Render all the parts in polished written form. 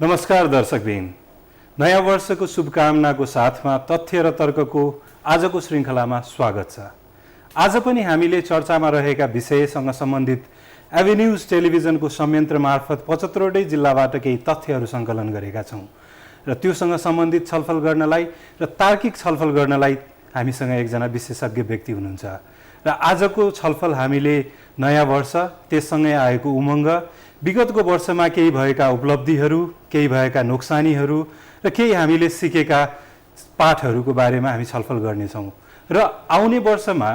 नमस्कार दर्शकबिन, नयाँ वर्षको शुभकामनाको साथमा तथ्य र तर्कको आजको श्रृङ्खलामा स्वागत छ। आज पनि हामीले चर्चामा रहेका विषयसँग सम्बन्धित एभिन्यूज टेलिभिजनको संयन्त्र मार्फत 75वटै जिल्लाबाट केही तथ्यहरू सङ्कलन गरेका छौँ र त्योसँग सम्बन्धित छलफल गर्नलाई र तार्किक छलफल गर्नलाई हामीसँग एकजना विशेषज्ञ व्यक्ति हुनुहुन्छ र आजको छलफल हामीले नयाँ वर्ष, त्यससँगै आएको उमङ्ग, विगतको वर्षमा केही भएका उपलब्धिहरू, केही भएका नोक्सानीहरू र केही हामीले सिकेका पाठहरूको बारेमा हामी छलफल गर्नेछौँ र आउने वर्षमा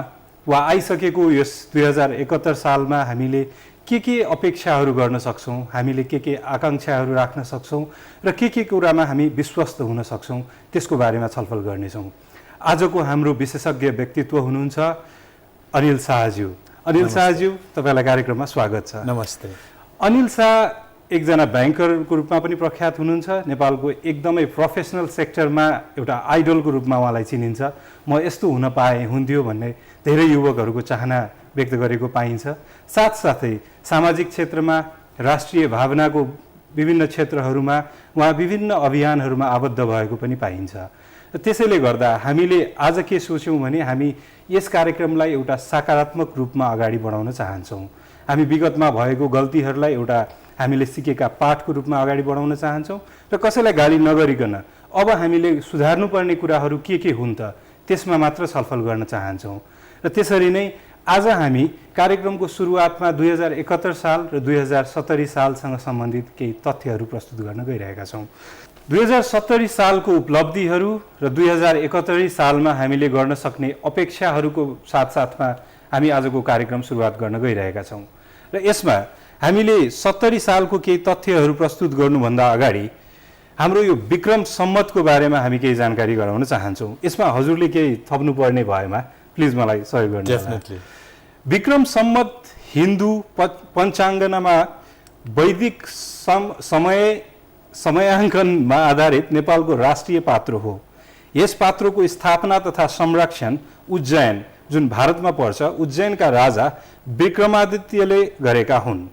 वा आइसकेको यस 2071 सालमा हामीले के अपेक्षाहरू गर्न सक्छौँ, हामीले के आकाङ्क्षाहरू राख्न सक्छौँ र के कुरामा हामी विश्वस्त हुन सक्छौँ, त्यसको बारेमा छलफल गर्नेछौँ। आजको हाम्रो विशेषज्ञ व्यक्तित्व हुनुहुन्छ अनिल शाहज्यू। अनिल शाहज्यू, तपाईँलाई कार्यक्रममा स्वागत छ। नमस्ते। अनिल शाह एकजना ब्याङ्करको रूपमा पनि प्रख्यात हुनुहुन्छ। नेपालको एकदमै प्रोफेसनल सेक्टरमा एउटा आइडलको रूपमा उहाँलाई चिनिन्छ। म यस्तो हुन पाएँ हुन्थ्यो भन्ने धेरै युवकहरूको चाहना व्यक्त गरेको पाइन्छ। साथसाथै सामाजिक क्षेत्रमा, राष्ट्रिय भावनाको विभिन्न क्षेत्रहरूमा उहाँ विभिन्न अभियानहरूमा आबद्ध भएको पनि पाइन्छ। त्यसैले गर्दा हामीले आज के सोच्यौँ भने हामी यस कार्यक्रमलाई एउटा सकारात्मक रूपमा अगाडि बढाउन चाहन्छौँ। हामी विगतमा भएको गल्तीहरूलाई एउटा हामीले सिकेका पाठको रूपमा अगाडि बढाउन चाहन्छौँ र कसैलाई गाली नगरिकन अब हामीले सुधार्नुपर्ने कुराहरू के हुन् त त्यसमा मात्र छलफल गर्न चाहन्छौँ। र त्यसरी नै आज हामी कार्यक्रमको सुरुवातमा 2071 साल र 2070 सालसँग सम्बन्धित केही तथ्यहरू प्रस्तुत गर्न गइरहेका छौँ। 2070 सालको उपलब्धिहरू र 2071 सालमा हामीले गर्न सक्ने अपेक्षाहरूको साथसाथमा हामी आजको कार्यक्रम सुरुवात गर्न गइरहेका छौँ र यसमा हामीले 70 सालको केही तथ्यहरू प्रस्तुत गर्नुभन्दा अगाडि हाम्रो यो विक्रम सम्मतको बारेमा हामी केही जानकारी गराउन चाहन्छौँ। यसमा हजुरले केही थप्नुपर्ने भएमा प्लिज मलाई सहयोग गर्नु। डेफिनेटली। विक्रम सम्मत हिन्दू पञ्चाङ्गनमा वैदिक समयाङ्कनमा आधारित नेपालको राष्ट्रिय पात्रो हो। यस पात्रोको स्थापना तथा संरक्षण उज्जैन, जुन भारतमा पर्छ, उज्जैनका राजा विक्रमादित्यले गरेका हुन्।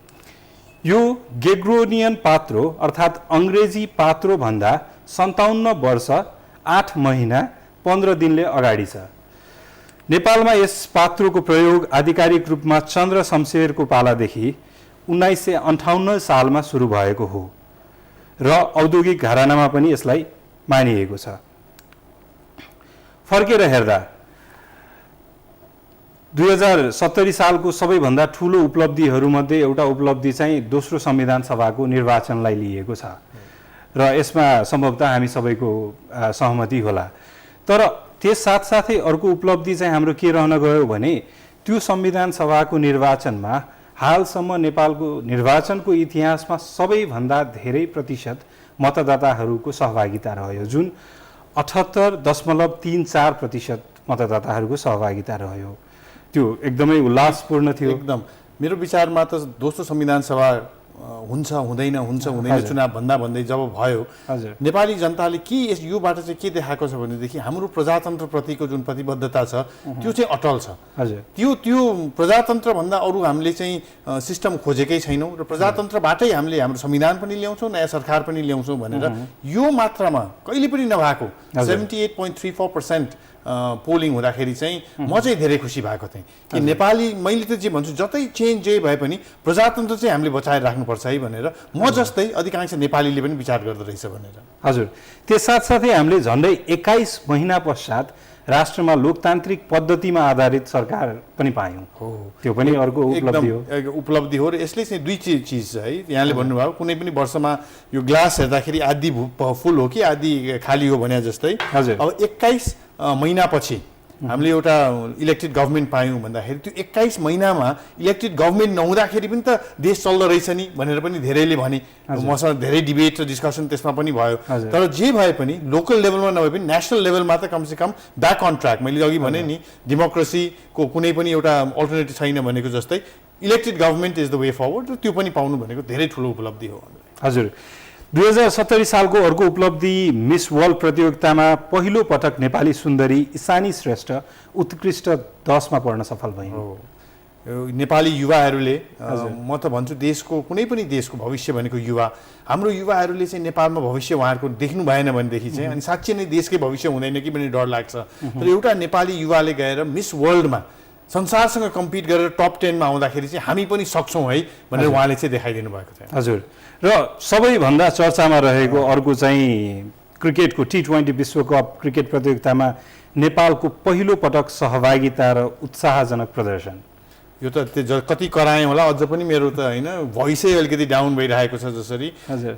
यो गेग्रोनियन पात्रो अर्थात् अङ्ग्रेजी पात्रो भन्दा 57 वर्ष 8 महिना 15 दिनले अगाडि छ। नेपालमा यस पात्रोको प्रयोग आधिकारिक रूपमा चन्द्र शमशेरको पालादेखि 1958 सालमा सुरु भएको हो र औद्योगिक घरानामा पनि यसलाई मानिएको छ। फर्केर हेर्दा 2070 सालको सबैभन्दा ठुलो उपलब्धिहरूमध्ये एउटा उपलब्धि चाहिँ दोस्रो संविधान सभाको निर्वाचनलाई लिएको छ र यसमा सम्भवतः हामी सबैको सहमति होला। तर त्यस साथसाथै अर्को उपलब्धि चाहिँ हाम्रो के रहन गयो भने त्यो संविधान सभाको निर्वाचनमा हालसम्म नेपालको निर्वाचनको इतिहासमा सबैभन्दा धेरै प्रतिशत मतदाताहरूको सहभागिता रह्यो, जुन 78.34% मतदाताहरूको सहभागिता रह्यो। त्यो एकदमै उल्लासपूर्ण थियो। एकदम मेरो विचारमा त दोस्रो संविधान सभा हुन्छ हुँदैन चुनाव भन्दै जब भयो, नेपाली जनताले के योबाट चाहिँ के देखाएको छ भनेदेखि हाम्रो प्रजातन्त्रप्रतिको जुन प्रतिबद्धता छ त्यो चाहिँ अटल छ। त्यो प्रजातन्त्र भन्दा अरू हामीले चाहिँ सिस्टम खोजेकै छैनौँ र प्रजातन्त्रबाटै हामीले हाम्रो संविधान पनि ल्याउँछौँ, नयाँ सरकार पनि ल्याउँछौँ भनेर यो मात्रामा कहिले पनि नभएको 78.34% पोलिङ हुँदाखेरि चाहिँ म चाहिँ धेरै खुसी भएको थिएँ कि नेपाली, मैले त जे भन्छु जतै चेन्ज जे भए पनि प्रजातन्त्र चाहिँ हामीले बचाएर राख्नुपर्छ है भनेर म जस्तै अधिकांश नेपालीले पनि विचार गर्दो रहेछ भनेर। हजुर, त्यस साथसाथै हामीले झन्डै 21 महिना पश्चात राष्ट्रमा लोकतान्त्रिक पद्धतिमा आधारित सरकार पनि पायौँ। त्यो पनि अर्को उपलब्धि हो र यसले चाहिँ दुई चिज छ है। यहाँले भन्नुभयो कुनै पनि वर्षमा यो ग्लास हेर्दाखेरि आधी फुल हो कि आधी खाली हो भने जस्तै अब 21 महिनापछि हामीले एउटा इलेक्टेड गभर्मेन्ट पायौँ भन्दाखेरि त्यो 21 महिनामा इलेक्टेड गभर्मेन्ट नहुँदाखेरि पनि त देश चल्दो रहेछ नि भनेर पनि धेरैले भने। मसँग धेरै डिबेट र डिस्कसन त्यसमा पनि भयो। तर जे भए पनि लोकल लेभलमा नभए पनि नेसनल लेभलमा त कमसेकम ब्याक अन ट्र्याक, मैले अघि भने नि डेमोक्रेसीको कुनै पनि एउटा अल्टरनेटिभ छैन भनेको जस्तै elected government is the way forward र त्यो पनि पाउनु भनेको धेरै ठुलो उपलब्धि हो। हजुर, 2070 सालको अर्को उपलब्धि मिस वर्ल्ड प्रतियोगितामा पहिलो पटक नेपाली सुन्दरी इशानी श्रेष्ठ उत्कृष्ट 10 मा पर्न सफल भइन्। नेपाली युवाहरूले म त भन्छु देशको कुनै पनि देशको भविष्य भनेको युवा, हाम्रो युवाहरूले चाहिँ नेपालमा भविष्य उहाँहरूको देख्नु भएन भनेदेखि चाहिँ अनि साँच्चै नै देशकै भविष्य हुँदैन कि भन्ने डर लाग्छ। तर एउटा नेपाली युवाले गएर मिस वर्ल्डमा संसारसँग कम्पिट गरेर टप 10 मा आउँदाखेरि चाहिँ हामी पनि सक्छौँ है भनेर उहाँले चाहिँ देखाइदिनु भएको थियो। हजुर, र सबैभन्दा चर्चामा रहेको अर्को चाहिँ क्रिकेटको T20 विश्वकप क्रिकेट प्रतियोगितामा नेपालको पहिलो पटक सहभागिता र उत्साहजनक प्रदर्शन। यो त कति कराएँ होला, अझ पनि मेरो त होइन भोइसै अलिकति डाउन भइरहेको छ। जसरी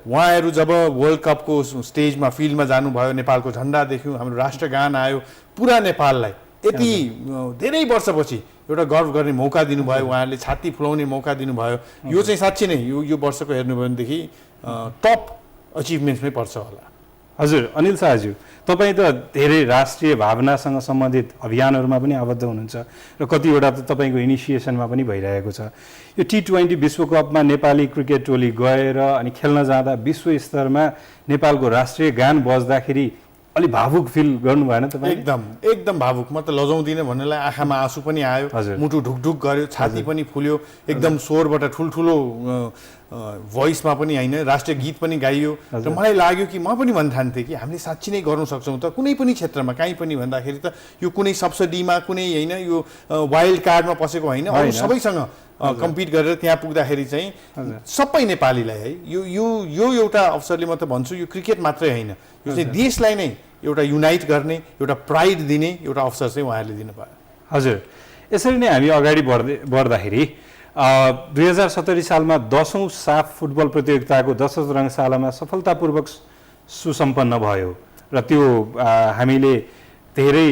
उहाँहरू जब वर्ल्ड कपको स्टेजमा फिल्डमा जानुभयो, नेपालको झन्डा देख्यौँ, हाम्रो राष्ट्रगान आयो, पुरा नेपाललाई यति धेरै वर्षपछि एउटा गर्व गर्ने मौका दिनुभयो, उहाँहरूले छाती फुलाउने मौका दिनुभयो। यो चाहिँ साँच्चै नै यो वर्षको हेर्नुभयो भनेदेखि टप अचिभमेन्ट्समै पर्छ होला। हजुर अनिल शाहज्यू, तपाईँ त धेरै राष्ट्रिय भावनासँग सम्बन्धित अभियानहरूमा पनि आबद्ध हुनुहुन्छ र कतिवटा त तपाईँको इनिसिएसनमा पनि भइरहेको छ। यो T20 विश्वकपमा नेपाली क्रिकेट टोली गएर अनि खेल्न जाँदा विश्व स्तरमा नेपालको राष्ट्रिय गान बज्दाखेरि अलि भावुक फिल गर्नु भएन तपाईँ? एकदम भावुक। म त लजाउँदिनँ भन्नेलाई आँखामा आँसु पनि आयो, मुटु ढुकढुक गर्यो, छाती पनि फुल्यो, एकदम स्वरबाट ठुल्ठुलो भोइसमा पनि होइन राष्ट्रिय गीत पनि गाइयो। र मलाई लाग्यो कि म पनि भन्ठान्थेँ कि हामीले साँच्ची नै गर्नु सक्छौँ त कुनै पनि क्षेत्रमा, काहीँ पनि भन्दाखेरि त यो कुनै सब्सिडीमा कुनै होइन यो वाइल्ड कार्डमा पसेको होइन, अरू सबैसँग कम्पिट गरेर त्यहाँ पुग्दाखेरि चाहिँ सबै नेपालीलाई है यो एउटा अवसरले म त भन्छु यो क्रिकेट मात्रै होइन, यो चाहिँ देशलाई नै एउटा युनाइट गर्ने, एउटा प्राइड दिने एउटा अवसर चाहिँ उहाँहरूले दिनुभयो। हजुर, यसरी नै हामी अगाडि बढ्दाखेरि 2070 सालमा 10औं साफ फुटबल प्रतियोगिताको 10औं रङशालामा सफलतापूर्वक सुसम्पन्न भयो र त्यो हामीले धेरै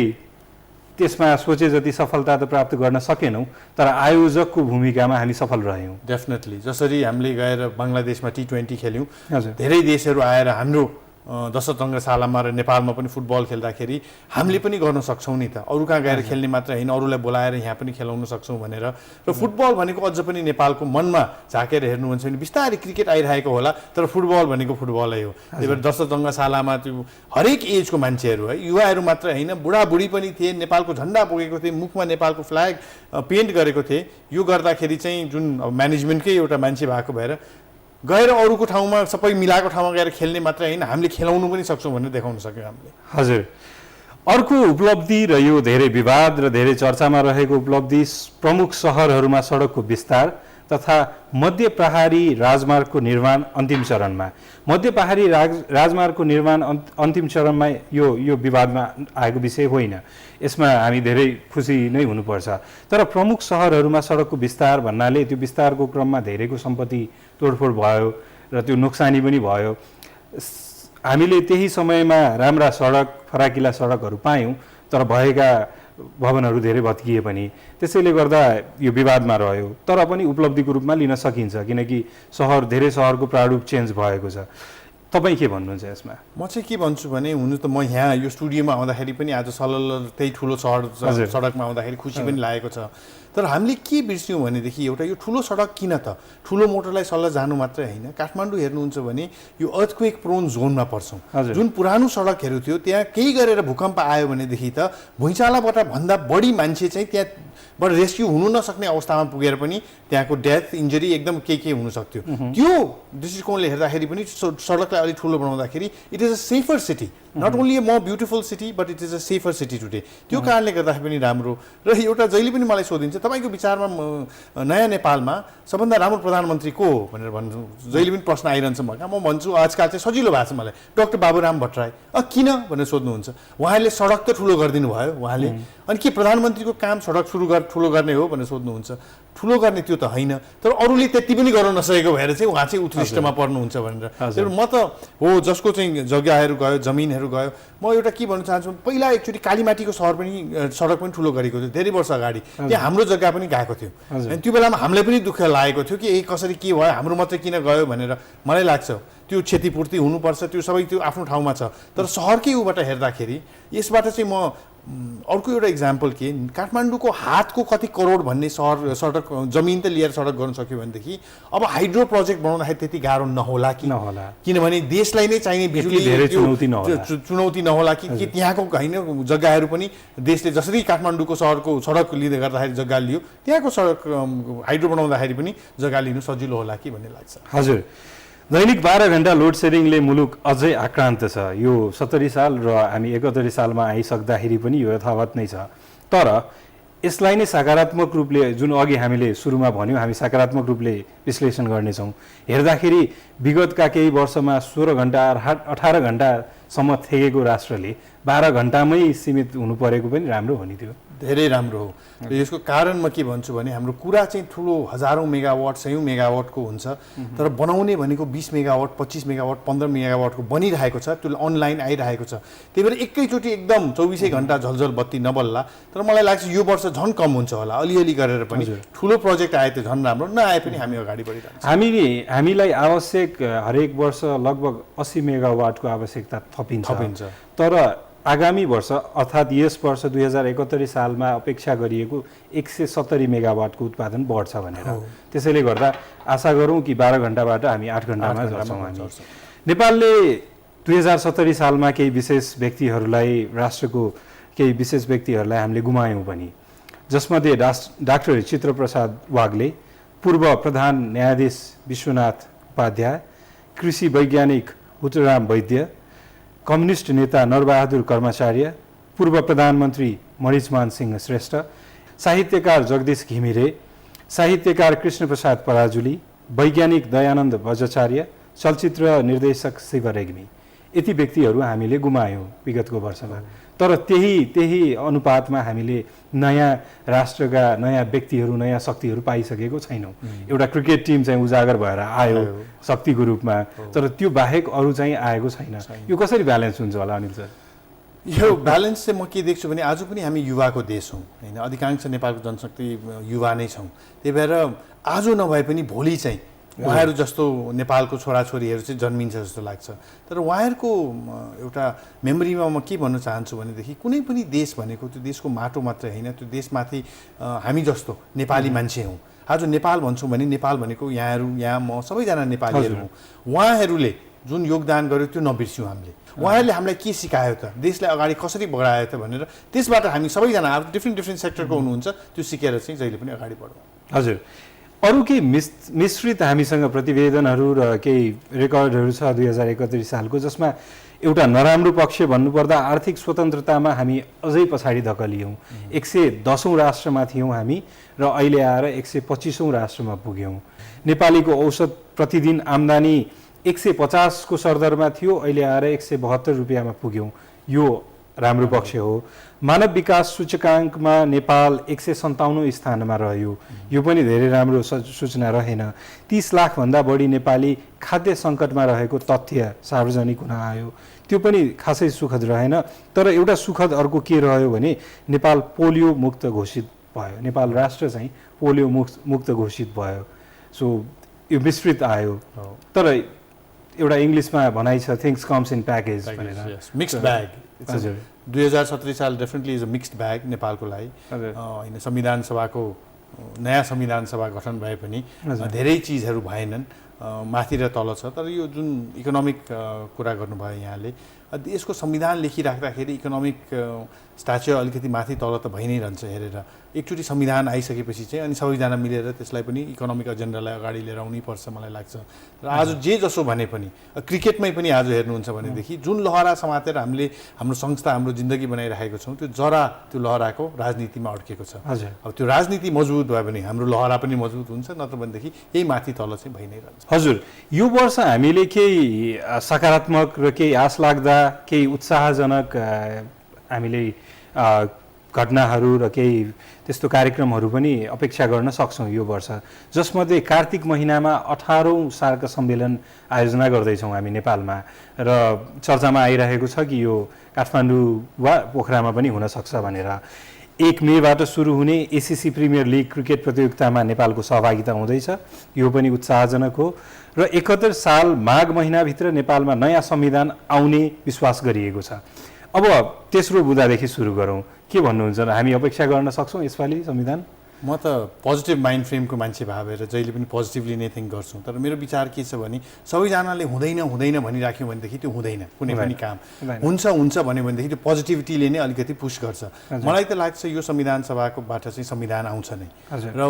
त्यसमा सोचे जति सफलता त प्राप्त गर्न सकेनौँ, तर आयोजकको भूमिकामा हामी सफल रह्यौँ। डेफिनेटली जसरी हामीले गएर बङ्गलादेशमा T20 खेल्यौँ, धेरै देशहरू आएर हाम्रो 10औं रङ्गशालामा र नेपालमा पनि फुटबल खेल्दाखेरि हामीले पनि गर्न सक्छौँ नि त, अरू कहाँ गएर खेल्ने मात्र होइन, अरूलाई बोलाएर यहाँ पनि खेलाउन सक्छौँ भनेर। र फुटबल भनेको अझ पनि नेपालको मनमा झाकेर हेर्नुहुन्छ भने बिस्तारै क्रिकेट आइरहेको होला, तर फुटबल भनेको फुटबलै हो। त्यही भएर 10औं रङ्गशालामा त्यो हरेक एजको मान्छेहरू है, युवाहरू मात्र होइन, बुढाबुढी पनि थिए, नेपालको झन्डा बोकेको थिए, मुखमा नेपालको फ्ल्याग पेन्ट गरेको थिए। यो गर्दाखेरि चाहिँ जुन म्यानेजमेन्टकै एउटा मान्छे भएको भएर गएर अरूको ठाउँमा सबै मिलाएको ठाउँमा गएर खेल्ने मात्र होइन, हामीले खेलाउनु पनि सक्छौँ भनेर देखाउन सक्यौँ हामीले। हजुर, अर्को उपलब्धि र यो धेरै विवाद र धेरै चर्चामा रहेको उपलब्धि प्रमुख सहरहरूमा सडकको विस्तार तथा मध्य पहाडी राजमार्गको निर्माण अन्तिम चरणमा। मध्य पहाडी राजमार्गको निर्माण अन्तिम चरणमा यो विवादमा आएको विषय होइन, यसमा हामी धेरै खुसी नै हुनुपर्छ। तर प्रमुख सहरहरूमा सडकको विस्तार भन्नाले त्यो विस्तारको क्रममा धेरैको सम्पत्ति तोडफोड भयो र त्यो नोक्सानी पनि भयो। हामीले त्यही समयमा राम्रा सडक, फराकिला सडकहरू पायौँ, तर भएका भवनहरू धेरै भत्किए पनि, त्यसैले गर्दा यो विवादमा रह्यो। तर पनि उपलब्धिको रूपमा लिन सकिन्छ किनकि धेरै सहरको प्रारूप चेन्ज भएको छ। तपाईँ के भन्नुहुन्छ यसमा? म चाहिँ के भन्छु भने, हुनु त म यहाँ यो स्टुडियोमा आउँदाखेरि पनि आज सलल त्यही ठुलो सडकमा आउँदाखेरि खुसी पनि लागेको छ। तर हामीले के बिर्स्यौँ भनेदेखि एउटा यो ठुलो सडक किन त, ठुलो मोटरलाई सल्ल जानु मात्रै होइन, काठमाडौँ हेर्नुहुन्छ भने यो अर्थक्वेक प्रोन जोनमा पर्छौँ। जुन पुरानो सडकहरू थियो त्यहाँ केही गरेर भूकम्प आयो भनेदेखि त भुइँचालोबाट भन्दा बढी मान्छे चाहिँ त्यहाँबाट रेस्क्यु हुनु नसक्ने अवस्थामा पुगेर पनि त्यहाँको डेथ इन्जरी एकदम के हुन सक्थ्यो। त्यो दृष्टिकोणले हेर्दाखेरि पनि सडकलाई अलिक ठुलो बनाउँदाखेरि it is a safer city, not only a more beautiful city but it is a safer city today. त्यो कारणले गर्दाखेरि पनि राम्रो। र एउटा जहिले पनि मलाई सोधिन्छ तपाईँको विचारमा नयाँ नेपालमा सबभन्दा राम्रो प्रधानमन्त्री को हो भनेर भन्छु, जहिले पनि प्रश्न आइरहन्छ मका। म भन्छु आजकल चाहिँ सजिलो भएको छ मलाई, डाक्टर बाबुराम भट्टराई। किन भनेर सोध्नुहुन्छ, उहाँले सडक त ठुलो गरिदिनु भयो उहाँले, अनि के प्रधानमन्त्रीको काम सडक ठुलो गर्ने हो भनेर सोध्नुहुन्छ। ठुलो गर्ने त्यो त होइन, तर अरूले त्यति पनि गर्न नसकेको भएर चाहिँ उहाँ चाहिँ उत्कृष्टमा पर्नुहुन्छ भनेर। म त हो जसको चाहिँ जग्गाहरू गयो, जमिनहरू गयो। म एउटा के भन्न चाहन्छु, पहिला एकचोटि कालीमाटीको सडक पनि ठुलो गरेको थियो धेरै वर्ष अगाडि, त्यहाँ हाम्रो जग्गा पनि गएको थियो। अनि त्यो बेलामा हामीलाई पनि दुःख लागेको थियो कि कसरी के भयो, हाम्रो मात्रै किन गयो भनेर। मलाई लाग्छ त्यो क्षतिपूर्ति हुनुपर्छ, त्यो सबै त्यो आफ्नो ठाउँमा छ। तर सहरकै उबाट हेर्दाखेरि यसबाट चाहिँ म अर्को एउटा इक्जाम्पल के, काठमाडौँको हातको कति करोड भन्ने सहर सडक जमिन त लिएर सडक गर्न सक्यो भनेदेखि अब हाइड्रो प्रोजेक्ट बनाउँदाखेरि त्यति गाह्रो नहोला कि नहोला, किनभने देशलाई नै चाहिने बिजुली धेरै चुनौती नहोला कि त्यहाँको होइन जग्गाहरू पनि देशले जसरी काठमाडौँको सहरको सडक लिँदै गर्दाखेरि जग्गा लियो, त्यहाँको सडक हाइड्रो बनाउँदाखेरि पनि जग्गा लिनु सजिलो होला कि भन्ने लाग्छ। हजुर, दैनिक 12 घण्टा लोड सेडिङले मुलुक अझै आक्रान्त छ। यो 70 साल र हामी 71 सालमा आइसक्दाखेरि पनि यो यथावत नै छ। तर यसलाई नै सकारात्मक रूपले, जुन अघि हामीले सुरुमा भन्यौँ हामी सकारात्मक रूपले विश्लेषण गर्नेछौँ, हेर्दाखेरि विगतका केही वर्षमा 16 घण्टा 18 घण्टासम्म थेगेको राष्ट्रले 12 घण्टामै सीमित हुनु परेको पनि राम्रो हो नि। त्यो धेरै राम्रो हो। र यसको कारण म के भन्छु भने हाम्रो कुरा चाहिँ ठुलो हजारौँ मेगावाट 100 मेगावाटको हुन्छ, तर बनाउने भनेको 20 मेगावाट 25 मेगावाट 15 मेगावाटको बनिरहेको छ, त्यो अनलाइन आइरहेको छ। त्यही भएर एकैचोटि एकदम 24 घण्टा झलझल बत्ती नबल्ला। तर मलाई लाग्छ यो वर्ष झन् कम हुन्छ होला, अलिअलि गरेर पनि ठुलो प्रोजेक्ट आए त झन् राम्रो, नआए पनि हामी अगाडि बढिरहेछौँ। हामीलाई आवश्यक हरेक वर्ष लगभग 80 मेगावाटको आवश्यकता थपिन्छ। तर आगामी वर्ष अर्थात् यस वर्ष 2071 सालमा अपेक्षा गरिएको 170 मेगावाटको उत्पादन बढ्छ भनेर। त्यसैले गर्दा आशा गरौँ कि 12 घण्टाबाट हामी 8 घण्टामा झर्छौँ। नेपालले 2070 सालमा केही विशेष व्यक्तिहरूलाई, राष्ट्रको केही विशेष व्यक्तिहरूलाई हामीले गुमायौँ पनि, जसमध्ये डाक्टर चित्रप्रसाद वाग्ले, पूर्व प्रधान न्यायाधीश विश्वनाथ उपाध्याय, कृषि वैज्ञानिक हुतराम वैद्य, कम्युनिस्ट नेता नरबहादुर कर्माचार्य, पूर्व प्रधानमन्त्री मणिचमान सिंह श्रेष्ठ, साहित्यकार जगदीश घिमिरे, साहित्यकार कृष्णप्रसाद पराजुली, वैज्ञानिक दयानन्द बज्राचार्य, चलचित्र निर्देशक शिव रेग्मी, यति व्यक्तिहरू हामीले गुमायौँ विगतको वर्षमा। तर त्यही अनुपातमा हामीले नयाँ राष्ट्रका नयाँ व्यक्तिहरू, नयाँ शक्तिहरू पाइसकेको छैनौँ। एउटा क्रिकेट टिम चाहिँ उजागर भएर आयो शक्तिको रूपमा, तर त्यो बाहेक अरू चाहिँ आएको छैन। यो कसरी ब्यालेन्स हुन्छ होला अनिल सर? यो ब्यालेन्स चाहिँ म के देख्छु भने आज पनि हामी युवाको देश हौँ होइन, अधिकांश नेपालको जनशक्ति युवा नै छौँ। त्यही भएर आज नभए पनि भोलि चाहिँ उहाँहरू जस्तो नेपालको छोराछोरीहरू चाहिँ जन्मिन्छ जस्तो लाग्छ। तर उहाँहरूको एउटा मेमोरीमा म के भन्न चाहन्छु भनेदेखि कुनै पनि देश भनेको त्यो देशको माटो मात्रै होइन, त्यो देशमाथि हामी जस्तो नेपाली मान्छे हौँ। आज नेपाल भन्छौँ भने नेपाल भनेको यहाँ म सबैजना नेपालीहरू हौँ। उहाँहरूले जुन योगदान गर्यो त्यो नबिर्स्यौँ हामीले। उहाँहरूले हामीलाई के सिकायो त, देशलाई अगाडि कसरी बढायो त भनेर, त्यसबाट हामी सबैजना अब डिफ्रेन्ट सेक्टरको हुनुहुन्छ, त्यो सिकेर चाहिँ जहिले पनि अगाडि बढौँ। हजुर, अरू केही मिश्रित हामीसँग प्रतिवेदनहरू र केही रेकर्डहरू छ 2031 सालको, जसमा एउटा नराम्रो पक्ष भन्नुपर्दा आर्थिक स्वतन्त्रतामा हामी अझै पछाडि धकलियौँ। 110औं राष्ट्रमा थियौँ हामी र अहिले आएर 125औं राष्ट्रमा पुग्यौँ। नेपालीको औसत प्रतिदिन आम्दानी 150 को सरदरमा थियो, अहिले आएर 172 रुपियाँमा पुग्यौँ। यो राम्रो पक्ष हो। मानव विकास सूचकाङ्कमा नेपाल 157औं स्थानमा रह्यो, यो पनि धेरै राम्रो सूचना रहेन। 30 लाखभन्दा बढी नेपाली खाद्य सङ्कटमा रहेको तथ्य सार्वजनिक हुन आयो, त्यो पनि खासै सुखद रहेन। तर एउटा सुखद अर्को के रह्यो भने नेपाल पोलियो मुक्त घोषित भयो, नेपाल राष्ट्र चाहिँ पोलियो मुक्त घोषित भयो। सो यो विस्तृत आयो। तर एउटा इङ्ग्लिसमा भनाइ छ थिङ्स कम्स इन प्याकेज भनेर, मिक्स्ड ब्याग। हजुर, 2017 साल definitely is a mixed bag नेपालको लागि होइन। संविधान सभाको नयाँ संविधान सभा गठन भए पनि धेरै चिजहरू भएनन्, माथि र तल छ। तर यो जुन इकोनोमिक कुरा गर्नुभयो यहाँले, यसको संविधान लेखिराख्दाखेरि इकोनोमिक स्ट्याचर अलिकति माथि तल त भइ नै रहन्छ हेरेर। एकचोटि संविधान आइसकेपछि चाहिँ अनि सबैजना मिलेर त्यसलाई पनि इकोनोमिक एजेन्डालाई अगाडि लिएर आउनै पर्छ मलाई लाग्छ। र आज जे जसो भने पनि क्रिकेटमै पनि आज हेर्नुहुन्छ भनेदेखि जुन लहरा समातेर हामीले हाम्रो संस्था हाम्रो जिन्दगी बनाइरहेको छौँ, त्यो जरा त्यो लहराको राजनीतिमा अड्केको छ। अब त्यो राजनीति मजबुत भयो भने हाम्रो लहरा पनि मजबुत हुन्छ, नत्र भनेदेखि यही माथि तल चाहिँ भइ नै रहन्छ। हजुर, यो वर्ष हामीले केही सकारात्मक र केही आश लाग्दा केही उत्साहजनक हामीले घटनाहरू र केही त्यस्तो कार्यक्रमहरू पनि अपेक्षा गर्न सक्छौँ यो वर्ष, जसमध्ये कार्तिक महिनामा 18औं सार्क सम्मेलन आयोजना गर्दैछौँ हामी नेपालमा, र चर्चामा आइरहेको छ कि यो काठमाडौँ वा पोखरामा पनि हुन सक्छ भनेर। 1 मेबाट सुरु हुने एसिसी प्रिमियर लिग क्रिकेट प्रतियोगितामा नेपालको सहभागिता हुँदैछ। यो पनि उत्साहजनक हो र 71 साल माघ महिनाभित्र नेपालमा नयाँ संविधान आउने विश्वास गरिएको छ। अब तेस्रो बुँदादेखि सुरु गरौँ, के भन्नुहुन्छ र हामी अपेक्षा गर्न सक्छौँ यसपालि संविधान? म त पोजिटिभ माइन्ड फ्रेमको मान्छे भएर जहिले पनि पोजिटिभली नै थिङ्क गर्छु, तर मेरो विचार के छ भने सबैजनाले हुँदैन हुँदैन भनिराख्यो भनेदेखि त्यो हुँदैन कुनै पनि काम। हुन्छ हुन्छ भन्यो भनेदेखि त्यो पोजिटिभिटीले नै अलिकति पुस गर्छ। मलाई त लाग्छ यो संविधान सभाकोबाट चाहिँ संविधान आउँछ नै र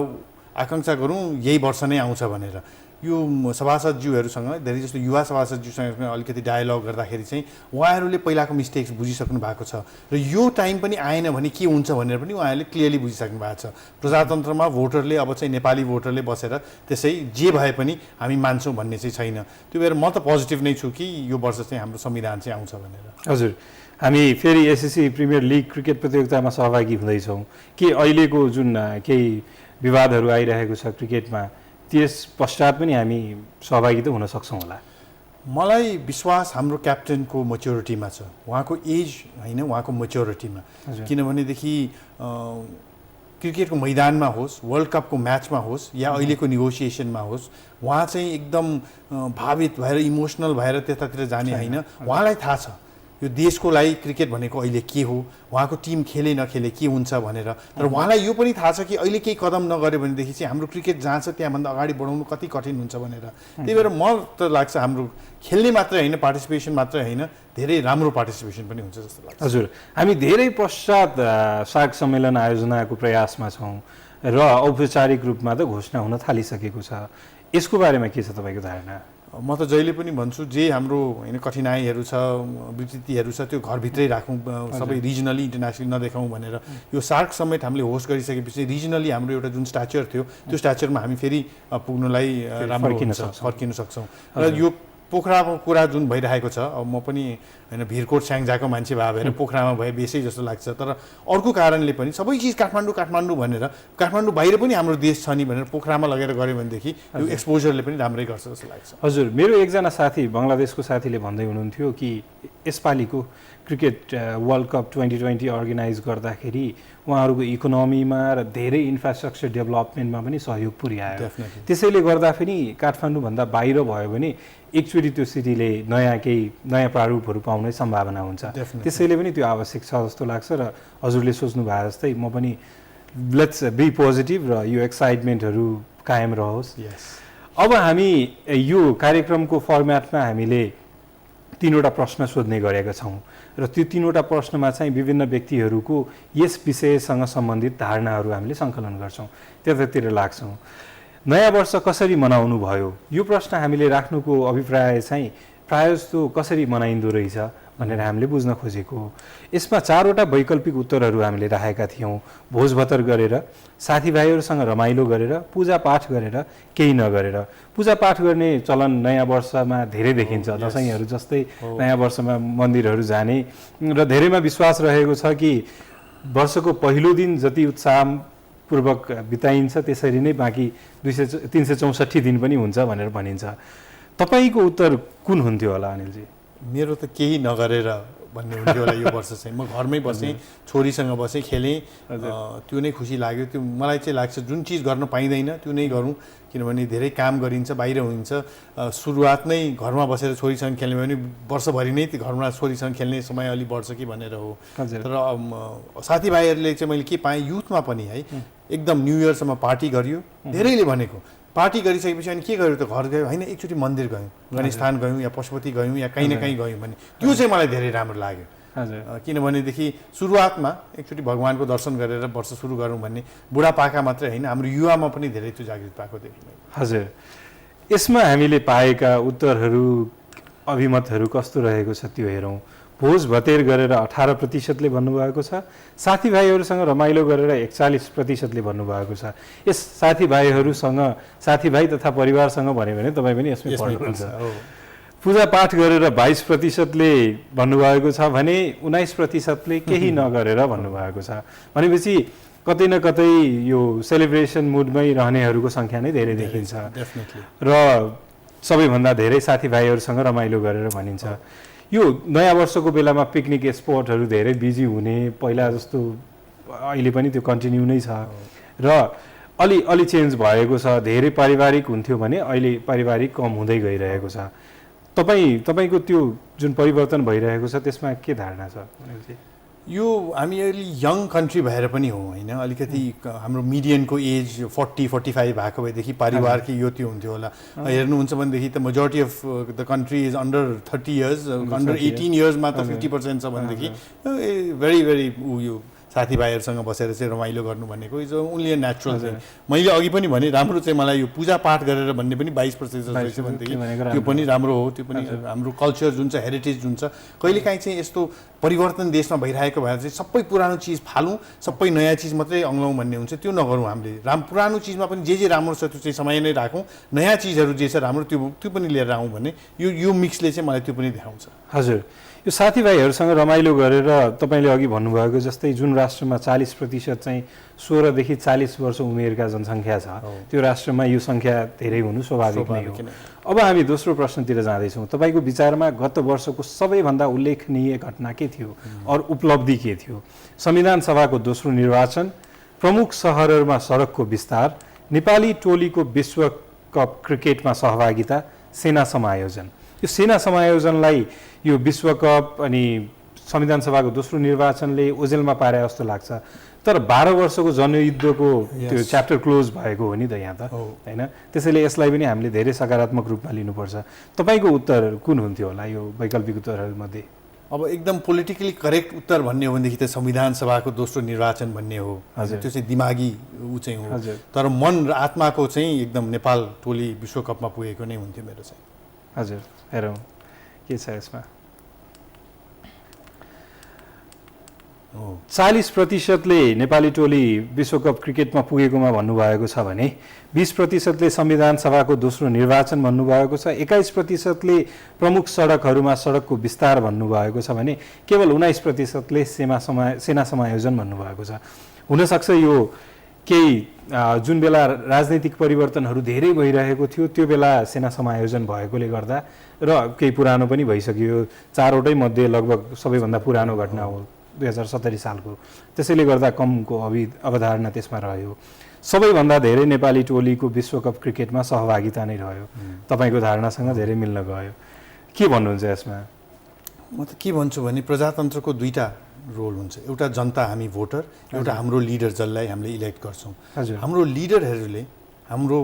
आकाङ्क्षा गरौँ यही वर्ष नै आउँछ भनेर। यो सभासदज्यूहरूसँग धेरै जस्तो युवा सभासदज्यूसँग अलिकति डायलग गर्दाखेरि चाहिँ उहाँहरूले पहिलाको मिस्टेक्स बुझिसक्नु भएको छ र यो टाइम पनि आएन भने के हुन्छ भनेर पनि उहाँहरूले क्लियरली बुझिसक्नु भएको छ। प्रजातन्त्रमा भोटरले अब चाहिँ नेपाली भोटरले बसेर त्यसै जे भए पनि हामी मान्छौँ भन्ने चाहिँ छैन। त्यो भएर म त पोजिटिभ नै छु कि यो वर्ष चाहिँ हाम्रो संविधान चाहिँ आउँछ भनेर। हजुर, हामी फेरि एसिसी प्रिमियर लिग क्रिकेट प्रतियोगितामा सहभागी हुँदैछौँ के अहिलेको जुन केही विवादहरू आइरहेको छ क्रिकेटमा त्यस पश्चात पनि हामी सहभागी त हुन सक्छौँ होला? मलाई विश्वास हाम्रो क्याप्टेनको मेच्योरिटीमा छ, उहाँको एज होइन उहाँको मेच्योरिटीमा। किनभनेदेखि क्रिकेटको मैदानमा होस्, वर्ल्ड कपको म्याचमा होस् या अहिलेको नेगोसिएसनमा होस्, उहाँ चाहिँ एकदम भावित भएर इमोसनल भएर त्यतातिर जाने होइन। उहाँलाई थाहा छ यो देशको लागि क्रिकेट भनेको अहिले के हो, उहाँको टिम खेले नखेले के हुन्छ भनेर। तर उहाँलाई यो पनि थाहा छ कि अहिले केही कदम नगर्यो भनेदेखि चाहिँ हाम्रो क्रिकेट जहाँ छ त्यहाँभन्दा अगाडि बढाउनु कति कठिन हुन्छ भनेर। त्यही भएर म त लाग्छ हाम्रो खेल्ने मात्रै होइन, पार्टिसिपेसन मात्रै होइन, धेरै राम्रो पार्टिसिपेसन पनि हुन्छ जस्तो लाग्छ। हजुर, हामी धेरै पश्चात सार्क सम्मेलन आयोजनाको प्रयासमा छौँ र औपचारिक रूपमा त घोषणा हुन थालिसकेको छ। यसको बारेमा के छ तपाईँको धारणा? म त जहिले पनि भन्छु जे हाम्रो होइन कठिनाइहरू छ, विकृतिहरू छ, त्यो घरभित्रै राखौँ, सबै रिजनली इन्टरनेसनली नदेखाउँ भनेर। यो सार्क समेत हामीले होस्ट गरिसकेपछि रिजनली हाम्रो एउटा जुन स्ट्याचर थियो त्यो स्ट्याचरमा हामी फेरि पुग्नुलाई राम्रो फर्किन सक्छौँ। र यो पोखराको कुरा जुन भइरहेको छ, अब म पनि होइन भिरकोट स्याङ्जाको मान्छे भएर पोखरामा भए बेसै जस्तो लाग्छ। तर अर्को कारणले पनि सबै चिज काठमाडौँ काठमाडौँ भनेर काठमाडौँ बाहिर पनि हाम्रो देश छ नि भनेर पोखरामा लगेर गऱ्यो भनेदेखि यो एक्सपोजरले पनि राम्रै गर्छ जस्तो लाग्छ। हजुर, मेरो एकजना साथी बङ्गलादेशको साथीले भन्दै हुनुहुन्थ्यो कि यसपालिको क्रिकेट वर्ल्ड कप 2020 अर्गनाइज गर्दाखेरि उहाँहरूको इकोनोमीमा र धेरै इन्फ्रास्ट्रक्चर डेभलपमेन्टमा पनि सहयोग पुर्यायो। त्यसैले गर्दा पनि काठमाडौँभन्दा बाहिर भयो भने एकचोटि त्यो सिटीले नयाँ प्रारूपहरू पाउने सम्भावना हुन्छ। त्यसैले पनि त्यो आवश्यक छ जस्तो लाग्छ र हजुरले सोच्नु भए जस्तै म पनि लेट्स बी पोजिटिभ र यो एक्साइटमेन्टहरू कायम रहोस्। अब हामी यो कार्यक्रमको फर्म्याटमा हामीले 3वटा प्रश्न सोध्ने गरेका छौँ र त्यो 3वटा प्रश्नमा चाहिँ विभिन्न व्यक्तिहरूको यस विषयसँग सम्बन्धित धारणाहरू हामीले सङ्कलन गर्छौँ, त्यतातिर लाग्छौँ। नयाँ वर्ष कसरी मनाउनु भयो यो प्रश्न हामीले राख्नुको अभिप्राय चाहिँ प्रायः जस्तो कसरी मनाइँदो रहेछ भनेर हामीले बुझ्न खोजेको। यसमा 4वटा वैकल्पिक उत्तरहरू हामीले राखेका थियौँ। भोजभतर गरेर, साथीभाइहरूसँग रमाइलो गरेर, पूजापाठ गरेर, केही नगरेर। पूजापाठ गर्ने चलन नयाँ वर्षमा धेरै देखिन्छ। दसैँहरू जस्तै नयाँ वर्षमा मन्दिरहरू जाने र धेरैमा विश्वास रहेको छ कि वर्षको पहिलो दिन जति उत्साहपूर्वक बिताइन्छ त्यसरी नै बाँकी 364 दिन पनि हुन्छ भनेर भनिन्छ। तपाईँको उत्तर कुन हुन्थ्यो होला अनिलजी? मेरो त केही नगरेर भन्ने हुन्थ्यो होला यो वर्ष चाहिँ। म घरमै बसेँ, छोरीसँग बसेँ, खेलेँ, त्यो नै खुसी लाग्यो। त्यो मलाई चाहिँ लाग्छ जुन चिज गर्न पाइँदैन त्यो नै गरौँ, किनभने धेरै काम गरिन्छ, बाहिर हुन्छ। सुरुवात नै घरमा बसेर छोरीसँग खेल्ने भने वर्षभरि नै त्यो घरमा छोरीसँग खेल्ने समय अलि बढ्छ कि भनेर हो। तर साथीभाइहरूले चाहिँ मैले के पाएँ युथमा पनि है एकदम न्यु इयरसम्म पार्टी गरियो। धेरैले भनेको पार्टी गरिसकेपछि अनि के गर्यो त घर गयो होइन, एकचोटि मन्दिर गयौँ, गणेश स्थान गयौँ या पशुपति गयौँ या कहीँ न कहीँ गयौँ भने त्यो चाहिँ मलाई धेरै राम्रो लाग्यो। किनभनेदेखि सुरुवातमा एकचोटि भगवान्को दर्शन गरेर वर्ष सुरु गरौँ भन्ने बुढापाका मात्रै होइन हाम्रो युवामा पनि धेरै त्यो जागृत पाएको देखिन्छ। हजुर, यसमा हामीले पाएका उत्तरहरू अभिमतहरू कस्तो रहेको छ त्यो हेरौँ। भोज भतेर गरेर 18%ले भन्नुभएको छ। साथीभाइहरूसँग रमाइलो गरेर 41%ले भन्नुभएको छ। यस साथीभाइ तथा परिवारसँग भन्यो भने तपाईँ पनि यसमै पर्नुहुन्छ। पूजापाठ गरेर 22%ले भन्नुभएको छ भने 19%ले केही नगरेर भन्नुभएको छ। भनेपछि कतै न कतै यो सेलिब्रेसन मुडमै रहनेहरूको सङ्ख्या नै धेरै देखिन्छ र सबैभन्दा धेरै साथीभाइहरूसँग रमाइलो गरेर भनिन्छ। यो नयाँ वर्षको बेलामा पिकनिक स्पटहरू धेरै बिजी हुने, पहिला जस्तो अहिले पनि त्यो कन्टिन्यू नै छ र अलि चेन्ज भएको छ। धेरै पारिवारिक हुन्थ्यो भने अहिले पारिवारिक कम हुँदै गइरहेको छ। तपाईँको त्यो जुन परिवर्तन भइरहेको छ त्यसमा के धारणा छ भनेपछि? यो हामी अलि यङ कन्ट्री भएर पनि हो होइन, अलिकति हाम्रो मिडियनको एज 40-45 भएको भएदेखि पारिवारकै यो त्यो हुन्थ्यो होला। हेर्नुहुन्छ भनेदेखि त majority of the country is under 30 years, under 18 इयर्समा त 50% छ भनेदेखि भेरी भेरी यो साथीभाइहरूसँग बसेर चाहिँ रमाइलो गर्नु भनेको is only a natural thing. मैले अघि पनि भने राम्रो चाहिँ मलाई यो पूजापाठ गरेर भन्ने पनि 22% रहेछ भनेदेखि त्यो पनि राम्रो हो। त्यो पनि हाम्रो कल्चर जुन छ, हेरिटेज जुन छ, कहिलेकाहीँ चाहिँ यस्तो परिवर्तन देशमा भइरहेको भएर चाहिँ सबै पुरानो चिज फालौँ, सबै नयाँ चिज मात्रै अङ्ग्लौँ भन्ने हुन्छ, त्यो नगरौँ। हामीले पुरानो चिजमा पनि जे राम्रो छ त्यो चाहिँ समय नै राखौँ, नयाँ चिजहरू जे छ राम्रो त्यो पनि लिएर आउँ भन्ने यो मिक्सले चाहिँ मलाई त्यो पनि देखाउँछ। हजुर, यो साथीभाइहरूसँग रमाइलो गरेर तपाईँले अघि भन्नुभएको जस्तै जुन राष्ट्रमा 40% चाहिँ 16 देखि 40 वर्ष उमेरका जनसङ्ख्या छ, त्यो राष्ट्रमा यो सङ्ख्या धेरै हुनु स्वाभाविक नै हो। अब हामी दोस्रो प्रश्नतिर जाँदैछौँ। तपाईँको विचारमा गत वर्षको सबैभन्दा उल्लेखनीय घटना के थियो और उपलब्धि के थियो? संविधान सभाको दोस्रो निर्वाचन, प्रमुख सहरहरूमा सडकको विस्तार, नेपाली टोलीको विश्वकप क्रिकेटमा सहभागिता, सेना समायोजन। यो सेना समायोजनलाई यो विश्वकप अनि संविधान सभाको दोस्रो निर्वाचनले ओझेलमा पारे जस्तो लाग्छ। तर 12 वर्षको जनयुद्धको त्यो च्याप्टर क्लोज भएको हो नि त यहाँ त, होइन? त्यसैले यसलाई पनि हामीले धेरै सकारात्मक रूपमा लिनुपर्छ। तपाईँको उत्तर कुन हुन्थ्यो होला यो वैकल्पिक उत्तरहरूमध्ये? अब एकदम पोलिटिकली करेक्ट उत्तर भन्ने हो भनेदेखि त संविधान सभाको दोस्रो निर्वाचन भन्ने हो। त्यो चाहिँ दिमागी ऊ चाहिँ हो। तर मन र आत्माको चाहिँ एकदम नेपाल टोली विश्वकपमा पुगेको नै हुन्थ्यो मेरो चाहिँ। हजुर, हेरौँ के छ यसमा। 40%ले नेपाली टोली विश्वकप क्रिकेटमा पुगेकोमा भन्नुभएको छ भने 20%ले संविधान सभाको दोस्रो निर्वाचन भन्नुभएको छ, 21%ले प्रमुख सडकहरूमा सडकको विस्तार भन्नुभएको छ भने केवल 19%ले सेना समायोजन भन्नुभएको छ। हुनसक्छ यो केही जुन बेला राजनैतिक परिवर्तनहरू धेरै भइरहेको थियो त्यो बेला सेना समायोजन भएकोले गर्दा र केही पुरानो पनि भइसक्यो। 4वटै मध्ये लगभग सबैभन्दा पुरानो घटना हो 2070 सालको, त्यसैले गर्दा कमको अवधारणा त्यसमा रह्यो। सबैभन्दा धेरै नेपाली टोलीको विश्वकप क्रिकेटमा सहभागिता नै रह्यो। तपाईँको धारणासँग धेरै मिल्न गयो। के भन्नुहुन्छ यसमा? म त के भन्छु भने प्रजातन्त्रको दुईटा रोल हुन्छ। एउटा जनता, हामी भोटर, एउटा हाम्रो लिडर जसलाई हामीले इलेक्ट गर्छौँ। हाम्रो लिडरहरूले हाम्रो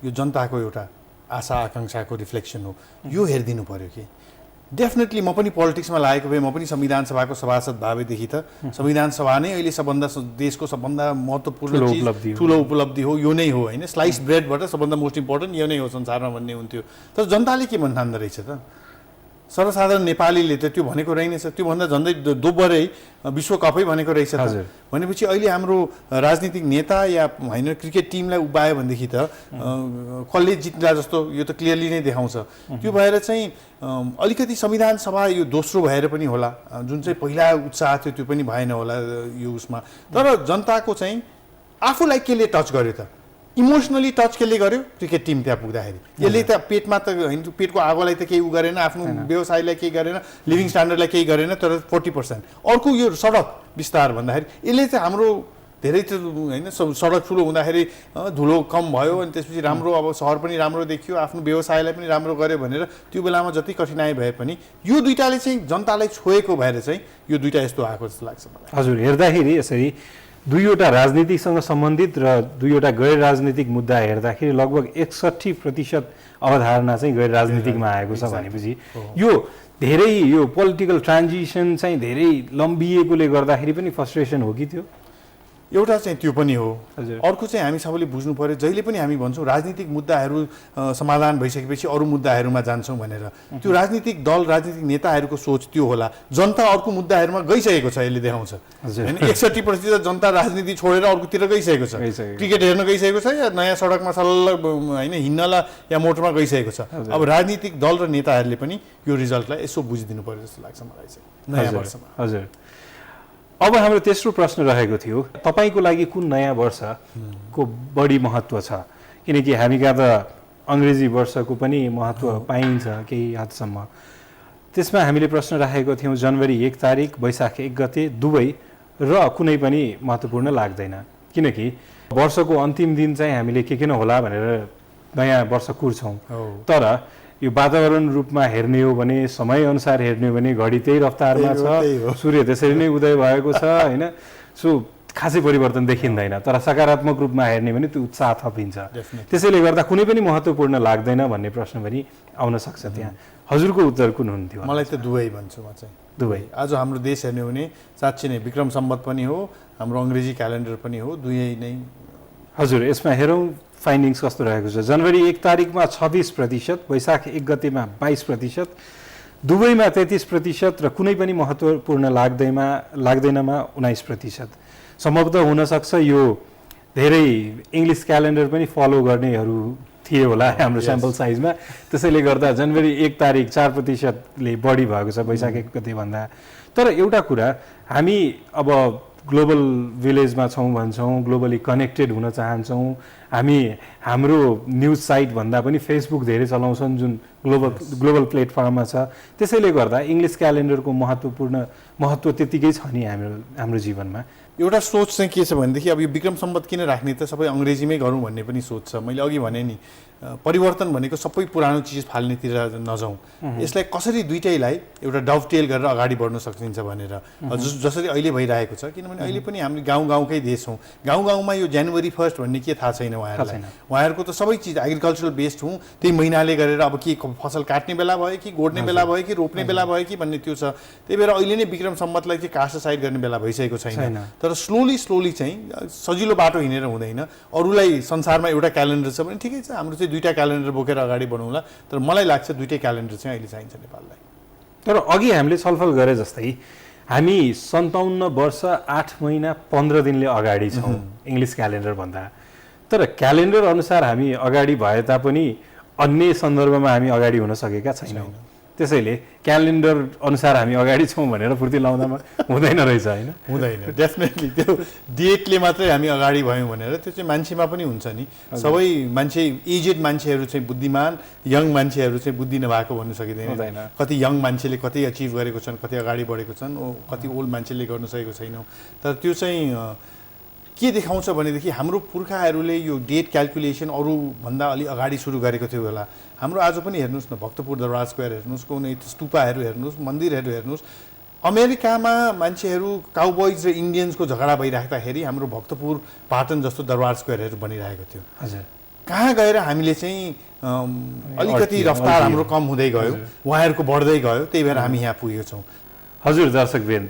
यो जनताको एउटा आशा आकाङ्क्षाको रिफ्लेक्सन हो, यो हेरिदिनु पर्यो कि डेफिनेटली म पनि पोलिटिक्समा लागेको भए, म पनि संविधान सभाको सभासद भएदेखि त संविधान सभा नै अहिले सबभन्दा देशको सबभन्दा महत्त्वपूर्ण चिज, ठुलो उपलब्धि हो, यो नै हो होइन। स्लाइस ब्रेडबाट सबभन्दा मोस्ट इम्पोर्टेन्ट यो नै हो संसारमा भन्ने हुन्थ्यो। तर जनताले के भन्न ठान्दो रहेछ त? सर्वसाधारण नेपालीले त त्यो भनेको रहेनछ, त्योभन्दा झन्डै दोब्बरै विश्वकपै भनेको रहेछ त। भनेपछि अहिले हाम्रो राजनीतिक नेता या होइन क्रिकेट टिमलाई उभ्यायो भनेदेखि त कसले जित्ला जस्तो यो त क्लियरली नै देखाउँछ। त्यो भएर चाहिँ अलिकति संविधान सभा यो दोस्रो भएर पनि होला, जुन चाहिँ पहिला उत्साह थियो त्यो पनि भएन होला यो उसमा। तर जनताको चाहिँ आफूलाई केले टच गर्यो त? इमोसनली टच केले गर्यो? क्रिकेट टिम त्यहाँ पुग्दाखेरि यसले त पेटमा त होइन, पेटको आगोलाई त केही उ गरेन, आफ्नो व्यवसायलाई केही गरेन, लिभिङ स्ट्यान्डर्डलाई केही गरेन। तर 40% अर्को यो सडक विस्तार भन्दाखेरि यसले चाहिँ हाम्रो धेरै त होइन, सडक ठुलो हुँदाखेरि धुलो कम भयो अनि त्यसपछि राम्रो अब सहर पनि राम्रो देखियो, आफ्नो व्यवसायलाई पनि राम्रो गर्यो भनेर त्यो बेलामा जति कठिनाइ भए पनि यो दुइटाले चाहिँ जनतालाई छोएको भएर चाहिँ यो दुइटा यस्तो आएको जस्तो लाग्छ मलाई। हजुर, हेर्दाखेरि यसरी दुईवटा राजनीतिसँग सम्बन्धित र दुईवटा गैर राजनीतिक मुद्दा हेर्दाखेरि लगभग 61% अवधारणा चाहिँ गैर राजनीतिकमा आएको छ भनेपछि यो धेरै यो पोलिटिकल ट्रान्जिसन चाहिँ धेरै लम्बिएकोले गर्दाखेरि पनि फ्रस्ट्रेसन हो कि? त्यो एउटा चाहिँ त्यो पनि हो। अर्को चाहिँ हामी सबैले बुझ्नु पर्यो, जहिले पनि हामी भन्छौँ राजनीतिक मुद्दाहरू समाधान भइसकेपछि अरू मुद्दाहरूमा जान्छौँ भनेर, त्यो राजनीतिक दल राजनीतिक नेताहरूको सोच त्यो होला। जनता अर्को मुद्दाहरूमा गइसकेको छ, यसले देखाउँछ होइन। 61% जनता राजनीति छोडेर अर्कोतिर गइसकेको छ, क्रिकेट हेर्न गइसकेको छ या नयाँ सडकमा सल्ल होइन हिँड्नला या मोटरमा गइसकेको छ। अब राजनीतिक दल र नेताहरूले पनि यो रिजल्टलाई यसो बुझिदिनु पर्यो जस्तो लाग्छ मलाई चाहिँ नयाँ वर्षमा। हजुर, अब हाम्रो तेस्रो प्रश्न रहेको थियो, तपाईँको लागि कुन नयाँ वर्षको बढी महत्त्व छ? किनकि हामी कहाँ त अङ्ग्रेजी वर्षको पनि महत्त्व पाइन्छ केही हदसम्म। त्यसमा हामीले प्रश्न राखेको थियौँ जनवरी 1 तारिक, वैशाख 1 गते दुवै र कुनै पनि महत्त्वपूर्ण लाग्दैन, किनकि वर्षको अन्तिम दिन चाहिँ हामीले के नहोला भनेर नयाँ वर्ष कुर्छौँ। तर यो वातावरण रूपमा हेर्ने हो भने, समयअनुसार हेर्ने हो भने घडी त्यही रफ्तारमा छ, सूर्य त्यसरी नै उदय भएको छ होइन। सो खासै परिवर्तन देखिँदैन, तर सकारात्मक रूपमा हेर्ने भने त्यो उत्साह थपिन्छ। त्यसैले गर्दा कुनै पनि महत्त्वपूर्ण लाग्दैन भन्ने प्रश्न पनि आउन सक्छ त्यहाँ। हजुरको उत्तर कुन हुन्थ्यो? मलाई त दुवै भन्छु म चाहिँ, दुवै। आज हाम्रो देश हेर्ने हो भने साँच्चै नै विक्रम सम्वत पनि हो, हाम्रो अङ्ग्रेजी क्यालेन्डर पनि हो, दुवै नै। हजुर, यसमा हेरौँ फाइन्डिङ्स कस्तो रहेको छ। जनवरी 1 तारिकमा 26%, वैशाख 1 गतेमा 22%, दुबईमा 33% र कुनै पनि महत्त्वपूर्ण लाग्दैनमा 19%। सम्भवतः हुनसक्छ यो धेरै इङ्ग्लिस क्यालेन्डर पनि फलो गर्नेहरू थिए होला हाम्रो स्याम्पल साइजमा, त्यसैले गर्दा जनवरी 1 तारिक 4%ले बढी भएको छ वैशाख 1 गते भन्दा। तर एउटा कुरा, हामी अब ग्लोबल भिलेजमा छौँ भन्छौँ, ग्लोबली कनेक्टेड हुन चाहन्छौँ, हामी हाम्रो न्युज साइट भन्दा पनि फेसबुक धेरै चलाउँछन् जुन ग्लोबल प्लेटफर्ममा छ। त्यसैले गर्दा इङ्ग्लिस क्यालेन्डरको महत्त्व त्यतिकै छ नि हाम्रो जीवनमा। एउटा सोच चाहिँ के छ भनेदेखि अब यो विक्रम सम्वत किन राख्ने त, सबै अङ्ग्रेजीमै गरौँ भन्ने पनि सोच छ। मैले अघि भने नि परिवर्तन भनेको सबै पुरानो चिज फाल्नेतिर नजाउँ, यसलाई कसरी दुइटैलाई एउटा डभटेल गरेर अगाडि बढ्न सकिन्छ भनेर, जसरी अहिले भइरहेको छ। किनभने अहिले पनि हामी गाउँकै देश हौँ, गाउँमा यो जनवरी 1 भन्ने के थाहा छैन उहाँहरूलाई। उहाँहरूको त सबै चिज एग्रिकल्चरल बेस्ड हौँ, त्यही महिनाले गरेर अब के फसल काट्ने बेला भयो कि गोड्ने बेला भयो कि रोप्ने बेला भयो कि भन्ने त्यो छ। त्यही भएर अहिले नै विक्रम सम्वतलाई चाहिँ कास्ट साइड गर्ने बेला भइसकेको छैन। तर स्लोली चाहिँ सजिलो बाटो हिँडेर हुँदैन। अरूलाई संसारमा एउटा क्यालेन्डर छ भने ठिकै छ, हाम्रो चाहिँ दुईटा क्यालेन्डर बोकेर अगाडि बढौँला। तर मलाई लाग्छ दुईटै क्यालेन्डर चाहिँ अहिले चाहिन्छ नेपाललाई। तर अघि हामीले छलफल गरे जस्तै हामी 57 वर्ष 8 महिना 15 दिनले अगाडि छौँ इङ्ग्लिस क्यालेन्डर भन्दा। तर क्यालेन्डर अनुसार हामी अगाडि भए तापनि अन्य सन्दर्भमा हामी अगाडि हुन सकेका छैनौँ। त्यसैले क्यालेन्डर अनुसार हामी अगाडि छौँ भनेर फुर्ती लाउँदामा हुँदैन रहेछ होइन? हुँदैन, डेफिनेटली त्यो डेटले मात्रै हामी अगाडि भयौँ भनेर त्यो चाहिँ मान्छेमा पनि हुन्छ नि। सबै मान्छे एजेड मान्छेहरू चाहिँ बुद्धिमान, यङ मान्छेहरू चाहिँ बुद्धि नभएको भन्नु सकिँदैन। कति यङ मान्छेले कति अचिभ गरेको छन्, कति अगाडि बढेको छन्, कति ओल्ड मान्छेले गर्नु सकेको छैनौँ। तर त्यो चाहिँ के देखाउँछ भनेदेखि हाम्रो पुर्खाहरूले यो डेट क्यालकुलेसन अरूभन्दा अलि अगाडि सुरु गरेको थियो होला। हाम्रो आज पनि हेर्नुहोस् न, भक्तपुर दरबार स्क्वायर हेर्नुहोस्, कुनै स्तूपाहरू हेर्नुहोस्, मन्दिरहरू हेर्नुहोस्। अमेरिकामा मान्छेहरू काउबोइज र इन्डियन्सको झगडा भइराख्दाखेरि हाम्रो भक्तपुर पाटन जस्तो दरबार स्क्वायरहरू बनिरहेको थियो। हजुर, कहाँ गएर हामीले चाहिँ अलिकति रफ्तार हाम्रो कम हुँदै गयो, उहाँहरूको बढ्दै गयो, त्यही भएर हामी यहाँ पुगेका छौँ। हजुर दर्शकवृन्द,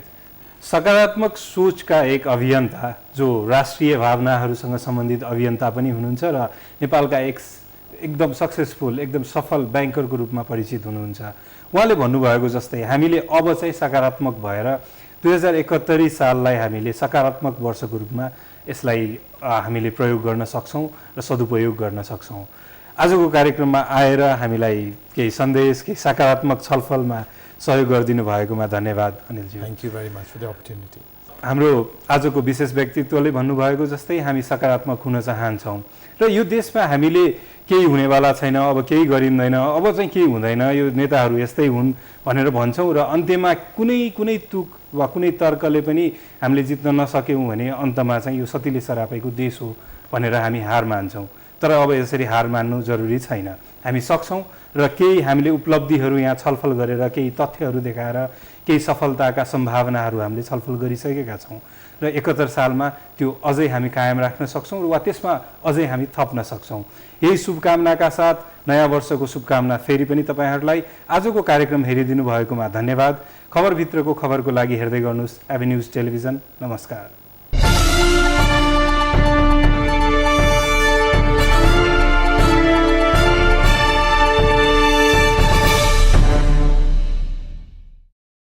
सकारात्मक सोचका एक अभियन्ता जो राष्ट्रिय भावनाहरूसँग सम्बन्धित अभियन्ता पनि हुनुहुन्छ र नेपालका एकदम सक्सेसफुल, एकदम सफल ब्याङ्करको रूपमा परिचित हुनुहुन्छ। उहाँले भन्नुभएको जस्तै हामीले अब चाहिँ सकारात्मक भएर 2071 साललाई हामीले सकारात्मक वर्षको रूपमा यसलाई हामीले प्रयोग गर्न सक्छौँ र सदुपयोग गर्न सक्छौँ। आजको कार्यक्रममा आएर हामीलाई केही सन्देश, केही सकारात्मक छलफलमा सहयोग गरिदिनु भएकोमा धन्यवाद अनिलजी। Thank you very much for the opportunity. हाम्रो आजको विशेष व्यक्तित्वले भन्नुभएको जस्तै हामी सकारात्मक हुन चाहन्छौँ र यो देशमा हामीले केही हुनेवाला छैन, अब केही गरिँदैन, अब चाहिँ केही हुँदैन, यो नेताहरू यस्तै हुन् भनेर भन्छौँ र अन्त्यमा कुनै तुक वा कुनै तर्कले पनि हामीले जित्न नसक्यौँ भने अन्तमा चाहिँ यो सतिले सरापेको देश हो भनेर हामी हार मान्छौँ। तर अब यसरी हार मान्नु जरुरी छैन, हामी सक्छौँ र केही हामीले उपलब्धिहरू यहाँ छलफल गरेर, केही तथ्यहरू देखाएर, केही सफलताका सम्भावनाहरू हामीले छलफल गरिसकेका छौँ र 71 सालमा त्यो अझै हामी कायम राख्न सक्छौँ वा त्यसमा अझै हामी थप्न सक्छौँ। यही शुभकामनाका साथ नयाँ वर्षको शुभकामना फेरि पनि तपाईँहरूलाई। आजको कार्यक्रम हेरिदिनु भएकोमा धन्यवाद। खबरभित्रको खबरको लागि हेर्दै गर्नुहोस् एभेन्यूज टेलिभिजन। नमस्कार।